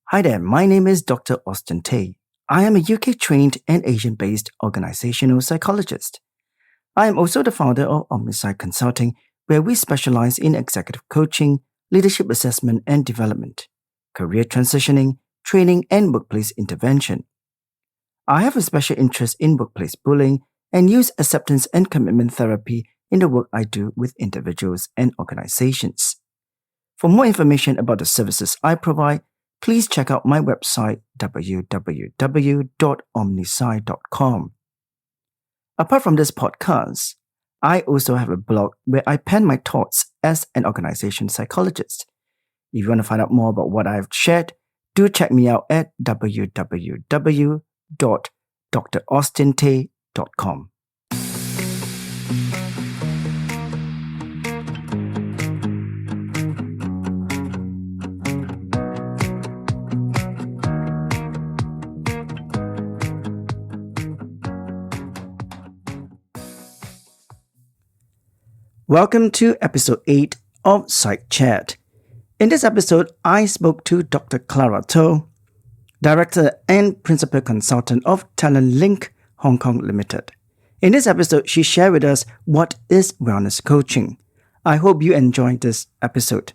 Hi there, my name is Dr. Austin Tay. I am a UK trained and Asian based organizational psychologist. I am also the founder of Omnisci Consulting, where we specialize in executive coaching, leadership assessment and development, career transitioning, training, and workplace intervention. I have a special interest in workplace bullying and use acceptance and commitment therapy in the work I do with individuals and organizations. For more information about the services I provide, please check out my website www.omnisci.com. Apart from this podcast, I also have a blog where I pen my thoughts as an organization psychologist. If you want to find out more about what I've shared, do check me out at www.draustintay.com. Welcome to episode 8 of Psych Chat. In this episode, I spoke to Dr. Clara To, Director and Principal Consultant of Talent Link Hong Kong Limited. In this episode, she shared with us what is wellness coaching. I hope you enjoyed this episode.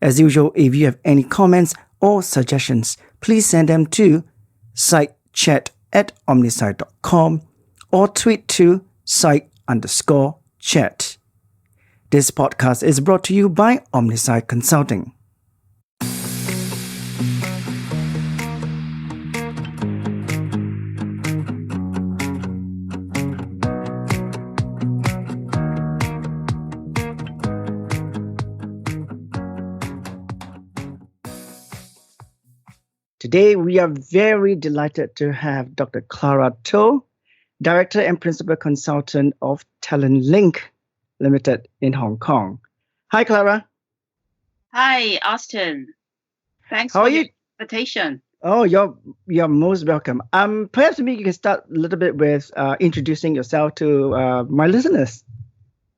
As usual, if you have any comments or suggestions, please send them to psychchat@omnisci.com or tweet to psych_chat. This podcast is brought to you by Omnisci Consulting. Today, we are very delighted to have Dr. Clara To, Director and Principal Consultant of Talent Link Limited in Hong Kong. Hi, Clara. Hi, Austin. Thanks How for are you? your invitation. Oh, you're most welcome. Perhaps maybe you can start a little bit with introducing yourself to my listeners.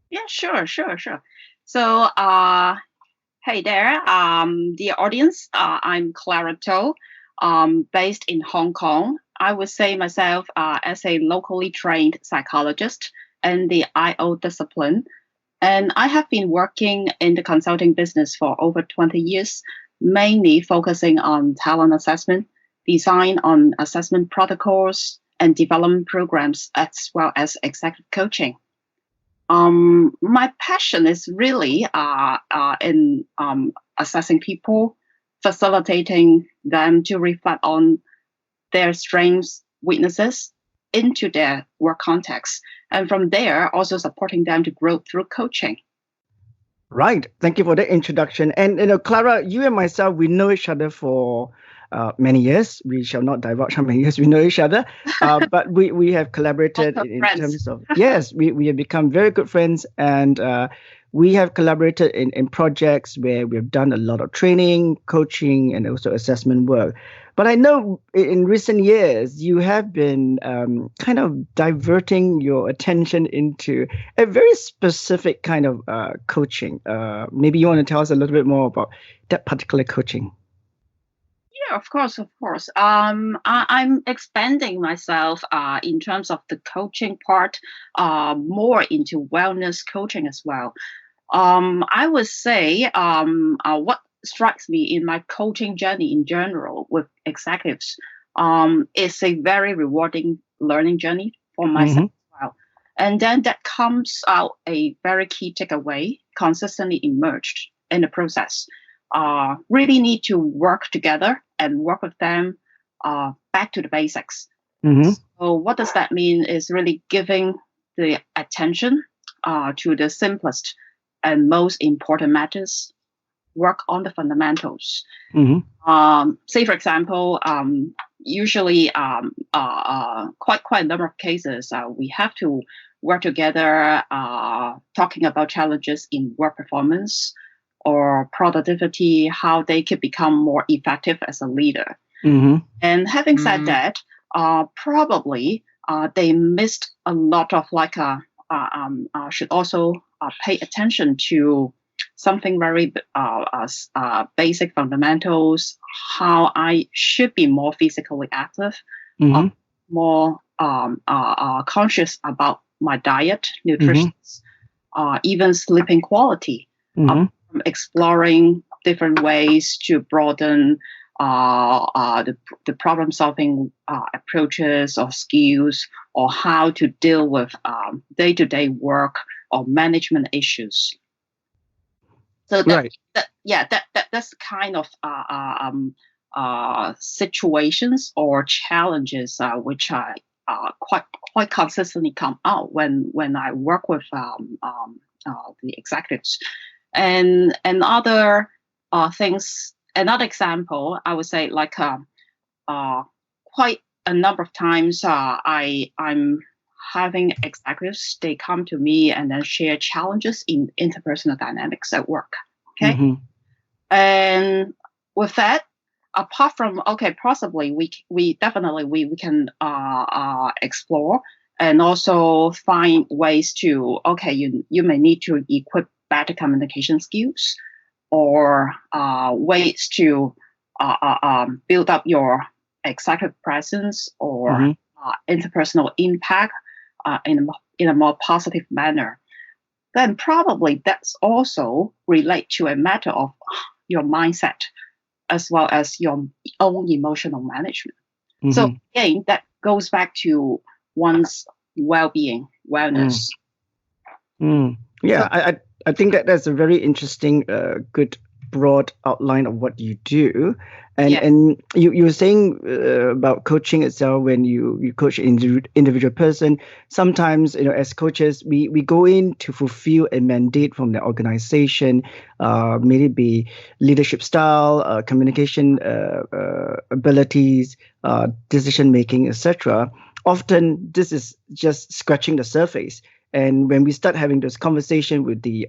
Yeah, sure. So, hey there, dear audience. I'm Clara To, based in Hong Kong. I would say myself as a locally trained psychologist in the IO discipline. And I have been working in the consulting business for over 20 years, mainly focusing on talent assessment, design on assessment protocols, and development programs, as well as executive coaching. My passion is really in assessing people, facilitating them to reflect on their strengths, weaknesses into their work context. And from there, also supporting them to grow through coaching. Right. Thank you for the introduction. And, Clara, you and myself, we know each other for many years. We shall not divulge how many years we know each other. But we have collaborated in terms of, yes, we have become very good friends. And we have collaborated in projects where we've done a lot of training, coaching, and also assessment work. But I know in recent years, you have been kind of diverting your attention into a very specific kind of coaching. Maybe you want to tell us a little bit more about that particular coaching. Yeah, of course. I'm expanding myself in terms of the coaching part, more into wellness coaching as well. I would say what strikes me in my coaching journey in general with executives is a very rewarding learning journey for myself as well. And then that comes out a very key takeaway consistently emerged in the process. Really need to work together and work with them back to the basics. So what does that mean is really giving the attention to the simplest and most important matters, work on the fundamentals. Say, for example, usually quite a number of cases, we have to work together talking about challenges in work performance or productivity, how they could become more effective as a leader. And having said that, probably they missed a lot of should also pay attention to something very basic fundamentals, how I should be more physically active, Mm-hmm. more conscious about my diet, nutrition, even sleeping quality, Mm-hmm. exploring different ways to broaden the problem solving approaches or skills, or how to deal with day-to-day work or management issues. So Right. that's kind of situations or challenges which I quite consistently come out when I work with the executives, and other things. Another example, I would say, like quite a number of times, I'm having executives, they come to me and then share challenges in interpersonal dynamics at work. Okay. Mm-hmm. And with that, apart from, okay, possibly we definitely we can explore and also find ways to, okay, you may need to equip better communication skills, or ways to build up your executive presence or interpersonal impact in a more positive manner. Then probably that's also relate to a matter of your mindset as well as your own emotional management. Mm-hmm. So again, that goes back to one's well-being, wellness. Yeah, So, I think that's a very interesting, good broad outline of what you do. And yeah. and you were saying about coaching itself. When you coach an individual person, sometimes, as coaches, we go in to fulfill a mandate from the organization, may it be leadership style, communication abilities, decision making, etc. Often this is just scratching the surface. And when we start having this conversation with the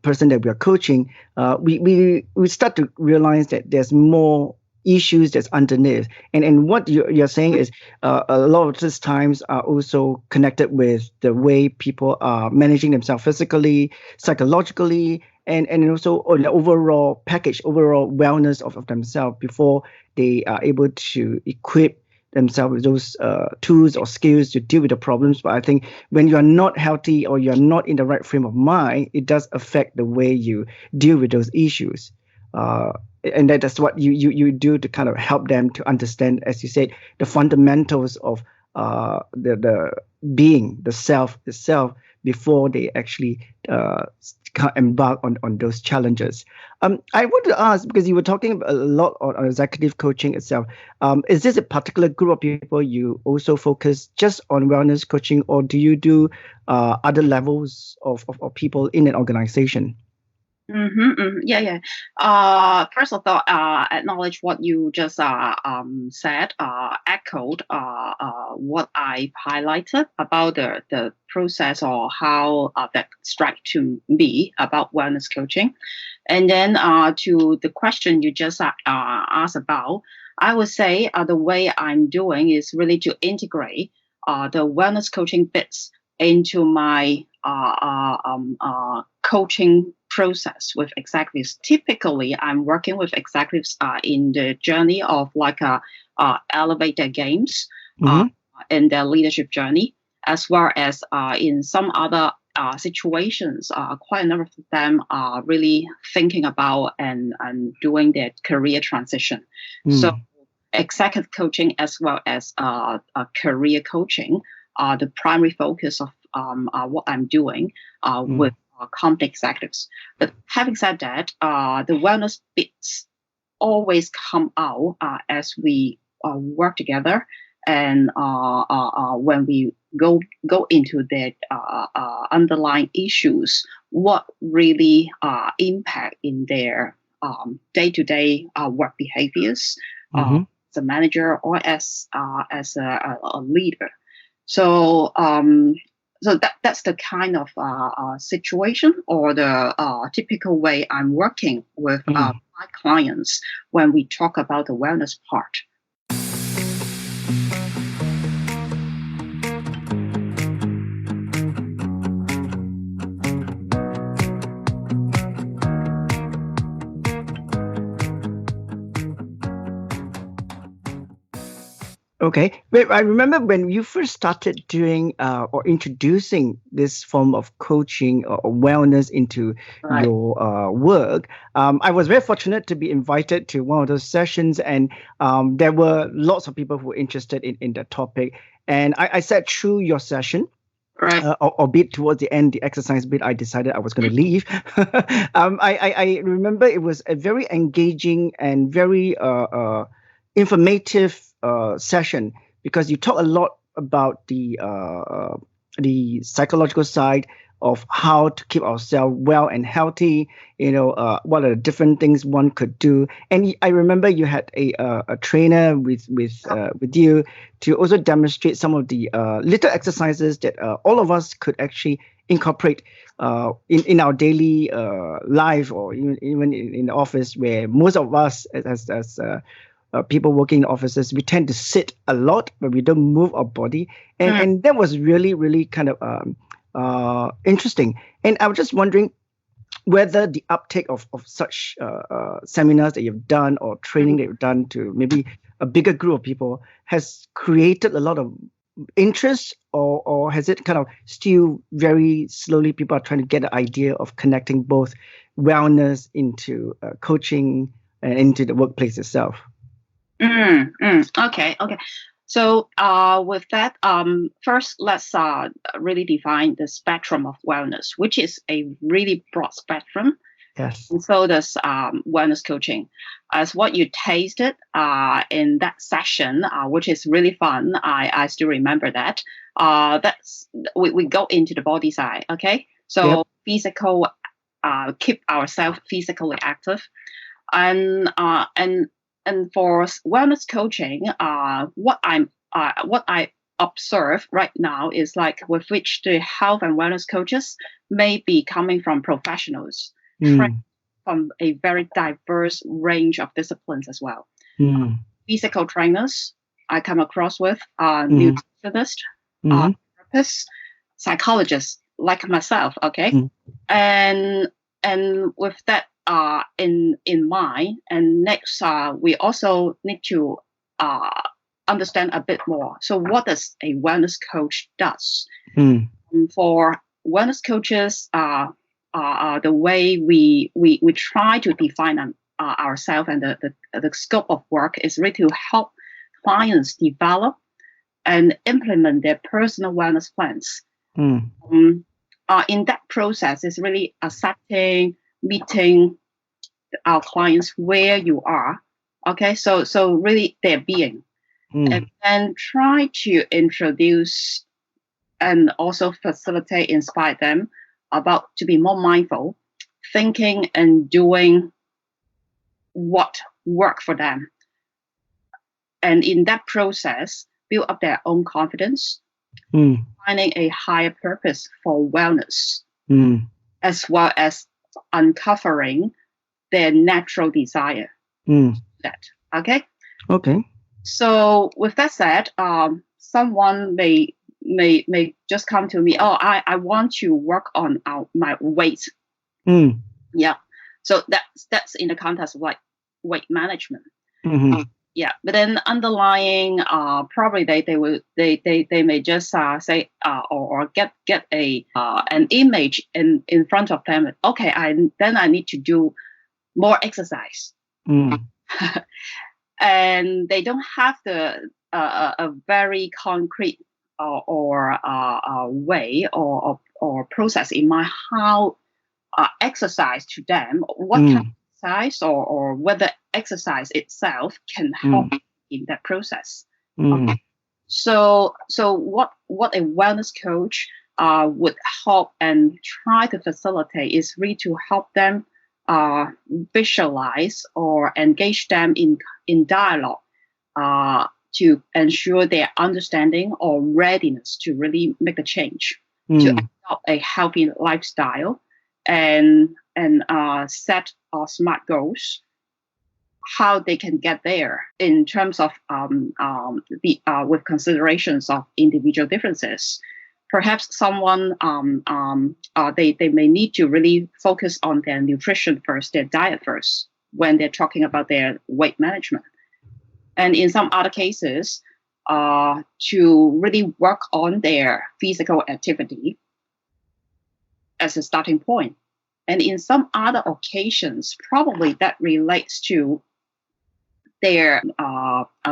person that we are coaching, we start to realize that there's more issues that's underneath. And what you're saying is a lot of these times are also connected with the way people are managing themselves physically, psychologically, and also on the overall package, overall wellness of themselves before they are able to equip themselves with those tools or skills to deal with the problems. But I think when you are not healthy or you're not in the right frame of mind, it does affect the way you deal with those issues. And that's what you do to kind of help them to understand, as you said, the fundamentals of the being, the self itself, before they actually embark on those challenges. I want to ask, because you were talking a lot on executive coaching itself. Is this a particular group of people you also focus just on wellness coaching, or do you do other levels of people in an organization? Yeah. First of all, acknowledge what you just said, echoed what I highlighted about the process, or how that struck to me about wellness coaching. And then to the question you just asked about, I would say the way I'm doing is really to integrate the wellness coaching bits into my coaching process with executives. Typically, I'm working with executives in the journey of like elevate their games in their leadership journey, as well as in some other situations. Quite a number of them are really thinking about and doing their career transition. So executive coaching as well as career coaching are the primary focus of what I'm doing with company executives. But having said that, the wellness bits always come out as we work together, and when we go into the underlying issues, what really impact in their day-to-day work behaviors as a manager or as a leader. So that's the kind of situation, or the typical way I'm working with my clients when we talk about the wellness part. Okay. But I remember when you first started doing or introducing this form of coaching or wellness into Right. your work. I was very fortunate to be invited to one of those sessions, and there were lots of people who were interested in the topic. And I sat through your session. Right. Albeit towards the end, the exercise bit, I decided I was going to leave. I remember it was a very engaging and very informative session because you talk a lot about the psychological side of how to keep ourselves well and healthy. What are the different things one could do. And I remember you had a trainer with you to also demonstrate some of the little exercises that all of us could actually incorporate in our daily life, or even in the office, where most of us as people working in offices, we tend to sit a lot, but we don't move our body. And that was really, really kind of interesting. And I was just wondering whether the uptake of such seminars that you've done or training that you've done to maybe a bigger group of people has created a lot of interest, or has it kind of still very slowly people are trying to get the idea of connecting both wellness into coaching and into the workplace itself? Okay, okay. So, with that, first let's really define the spectrum of wellness, which is a really broad spectrum. Yes. And so does wellness coaching. As what you tasted in that session, which is really fun. I still remember that. That's we go into the body side. Okay, so Yep. physical, keep ourselves physically active, and for wellness coaching, what I observe right now is like with which the health and wellness coaches may be coming from professionals, trained Mm, from a very diverse range of disciplines as well. mm, Physical trainers I come across with, mm, nutritionists, mm, therapists, psychologists like myself. Okay, mm, and with that in mind, and next we also need to uh, understand a bit more. So what does a wellness coach does? mm, For wellness coaches, the way we try to define ourselves and the scope of work is really to help clients develop and implement their personal wellness plans. mm, Um, in that process, is really accepting, meeting our clients where you are. Okay, so really their being, and mm, then try to introduce and also facilitate, inspire them about to be more mindful, thinking and doing what work for them, and in that process, build up their own confidence, mm, finding a higher purpose for wellness, mm, as well as uncovering their natural desire. mm. That okay. Okay. So with that said, someone may just come to me. Oh, I want to work on my weight. Mm, Yeah. So that's in the context of like weight management. mhm, Yeah, but then underlying, probably they may just say or get a an image in front of them. Okay, I need to do more exercise, mm, and they don't have a very concrete way or process in mind how exercise to them, what kind of mm, exercise, or whether exercise itself can help mm, in that process. mm, So what a wellness coach would help and try to facilitate is really to help them uh, visualize or engage them in dialogue to ensure their understanding or readiness to really make a change, to mm, adopt a healthy lifestyle, and set smart goals, how they can get there in terms of with considerations of individual differences. Perhaps someone they may need to really focus on their nutrition first, their diet first, when they're talking about their weight management. And in some other cases, to really work on their physical activity as a starting point. And in some other occasions, probably that relates to their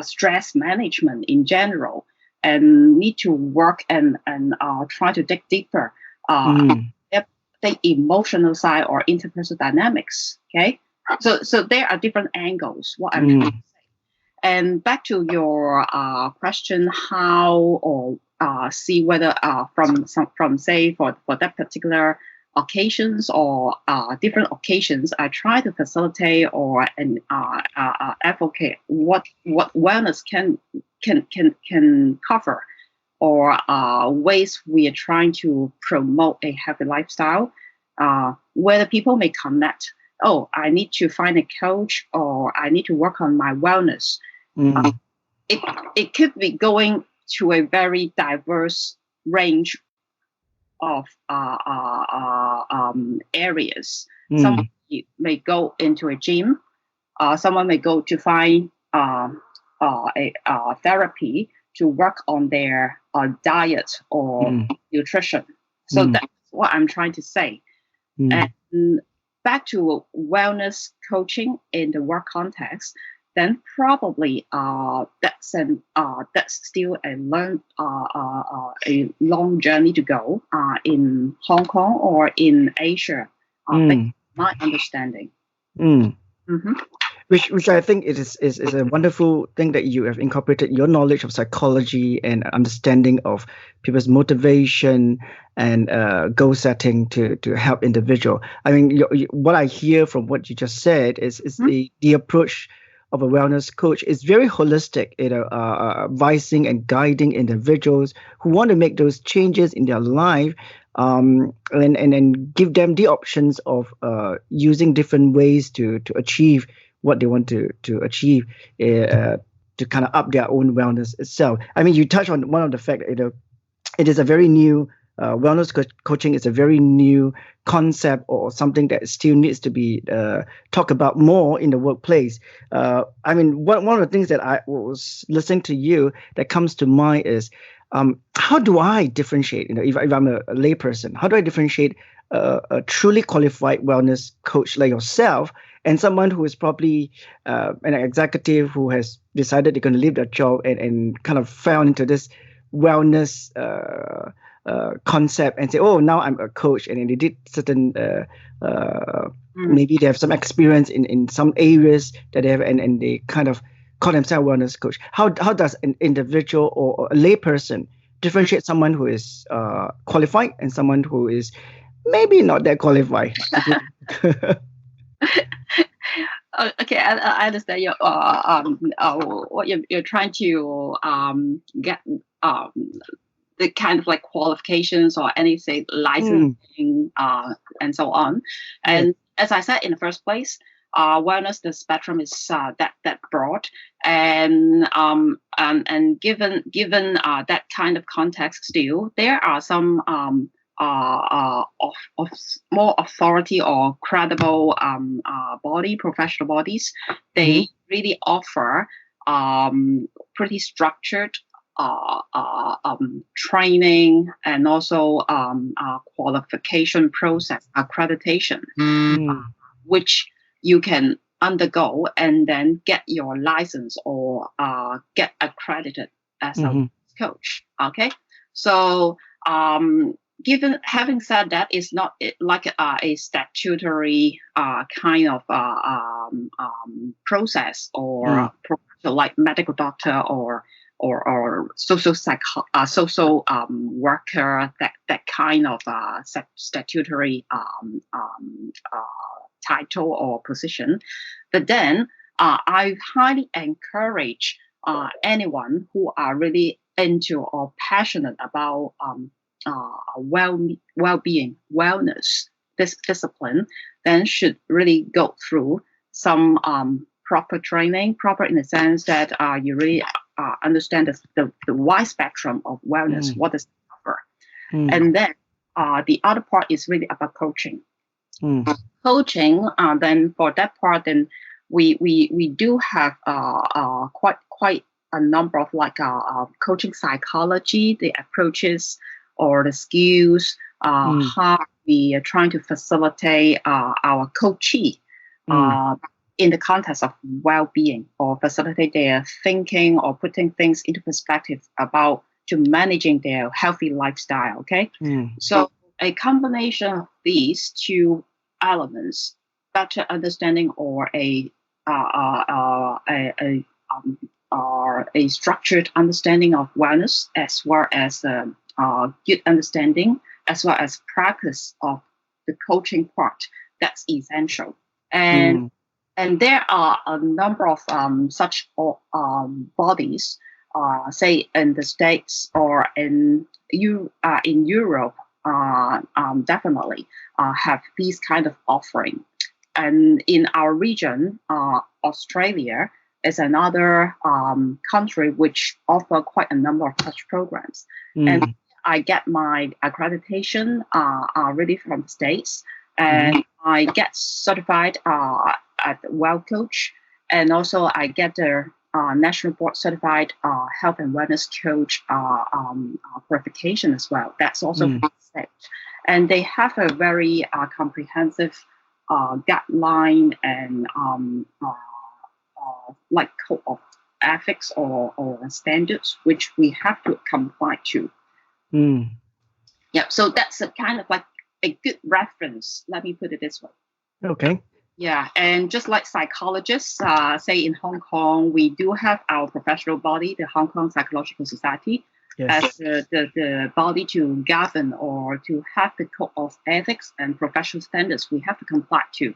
stress management in general, and need to work and try to dig deeper at the emotional side or interpersonal dynamics. Okay, so there are different angles. What I'm trying to say. And back to your question, how or see whether from say for that particular occasions or different occasions, I try to facilitate or advocate what wellness can cover, or ways we are trying to promote a healthy lifestyle, whether people may connect. Oh, I need to find a coach, or I need to work on my wellness. It could be going to a very diverse range of areas. Someone may go into a gym. Someone may go to find a therapy to work on their diet or nutrition. So that's what I'm trying to say. And back to wellness coaching in the work context, then probably that's still a long journey to go in Hong Kong or in Asia. My understanding. Which I think is a wonderful thing that you have incorporated your knowledge of psychology and understanding of people's motivation and goal setting to help individual. I mean, what I hear from what you just said is the approach of a wellness coach is very holistic, advising and guiding individuals who want to make those changes in their life, and give them the options of using different ways to achieve what they want to achieve, to kind of up their own wellness itself. I mean, you touched on one of the fact that it is a very new wellness coaching is a very new concept, or something that still needs to be talked about more in the workplace. I mean, one of the things that I was listening to you that comes to mind is, how do I differentiate? If I'm a layperson, how do I differentiate a truly qualified wellness coach like yourself and someone who is probably an executive who has decided they're going to leave their job and kind of fell into this wellness concept and say, oh, now I'm a coach, and then they did certain maybe they have some experience in some areas that they have, and they kind of call themselves wellness coach. How does an individual or a layperson differentiate someone who is qualified and someone who is maybe not that qualified? Okay, I understand your what you're trying to get the kind of like qualifications or anything, licensing and so on. And as I said in the first place, wellness, the spectrum is that broad, and given that kind of context, still there are some of more authority or credible professional bodies. They really offer pretty structured training and also qualification process, accreditation, which you can undergo and then get your license or get accredited as a coach. Okay, so having said that, it's not like a statutory kind of process or like medical doctor or social worker, that kind of statutory title or position. But then I highly encourage anyone who are really into or passionate about well-being, wellness, this discipline, then should really go through some proper training, proper in the sense that you really understand the wide spectrum of wellness, what does it cover. And then the other part is really about coaching. Coaching, then for that part, then we do have quite a number of coaching psychology, the approaches or the skills, how we are trying to facilitate our coachee in the context of well-being, or facilitate their thinking or putting things into perspective about to managing their healthy lifestyle. Okay, so a combination of these two elements, better understanding or a structured understanding of wellness, as well as good understanding, as well as practice of the coaching part, that's essential. And there are a number of such bodies, say in the States or in Europe, definitely have these kind of offering. And in our region, Australia is another country which offer quite a number of such programs. And I get my accreditation really from the States, and I get certified at Well Coach, and also I get the National Board Certified Health and Wellness Coach verification as well. That's also from the States. And they have a very comprehensive guideline and like code of ethics or standards which we have to comply to. Yeah, so that's a kind of like a good reference. Let me put it this way. Okay. Yeah, and just like psychologists, say in Hong Kong, we do have our professional body, the Hong Kong Psychological Society, as the body to govern or to have the code of ethics and professional standards we have to comply to.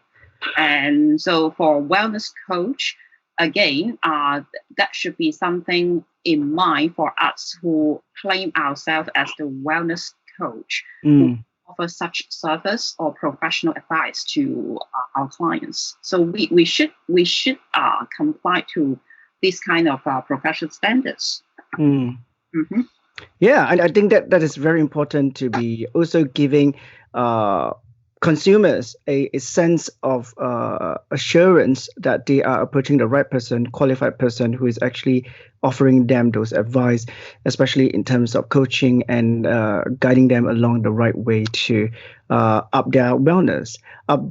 And so for wellness coach, again, that should be something in mind for us who claim ourselves as the wellness coach, who offer such service or professional advice to our clients. So we should comply to these kind of professional standards. Yeah, and I think that is very important to be also giving consumers a sense of assurance that they are approaching the right person, qualified person who is actually offering them those advice, especially in terms of coaching and guiding them along the right way to up their wellness.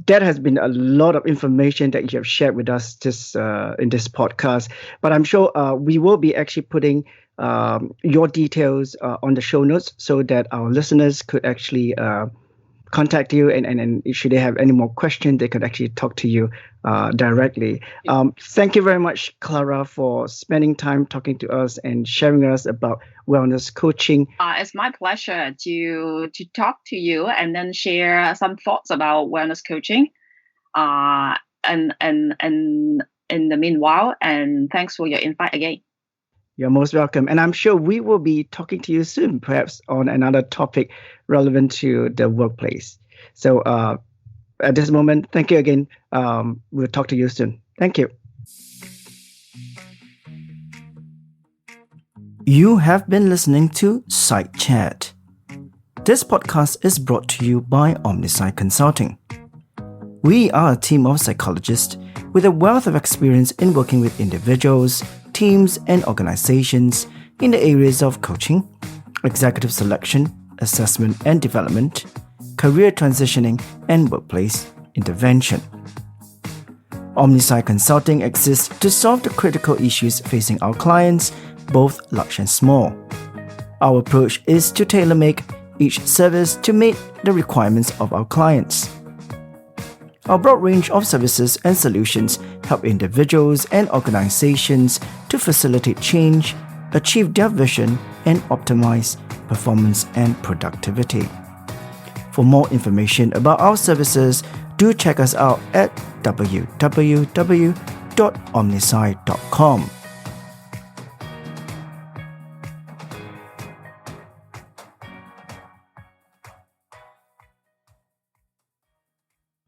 That has been a lot of information that you have shared with us just in this podcast, but I'm sure we will be actually putting your details on the show notes so that our listeners could actually contact you, and should they have any more questions, they could actually talk to you directly. Thank you very much, Clara, for spending time talking to us and sharing us about wellness coaching. It's my pleasure to talk to you and then share some thoughts about wellness coaching. And in the meanwhile, and thanks for your invite again. You're most welcome. And I'm sure we will be talking to you soon, perhaps on another topic relevant to the workplace. So at this moment, thank you again. We'll talk to you soon. Thank you. You have been listening to Side Chat. This podcast is brought to you by Omnisci Consulting. We are a team of psychologists with a wealth of experience in working with individuals, teams, and organizations in the areas of coaching, executive selection, assessment and development, career transitioning, and workplace intervention. Omnisci Consulting exists to solve the critical issues facing our clients, both large and small. Our approach is to tailor-make each service to meet the requirements of our clients. Our broad range of services and solutions help individuals and organizations to facilitate change, achieve their vision, and optimize performance and productivity. For more information about our services, do check us out at www.omnisci.com.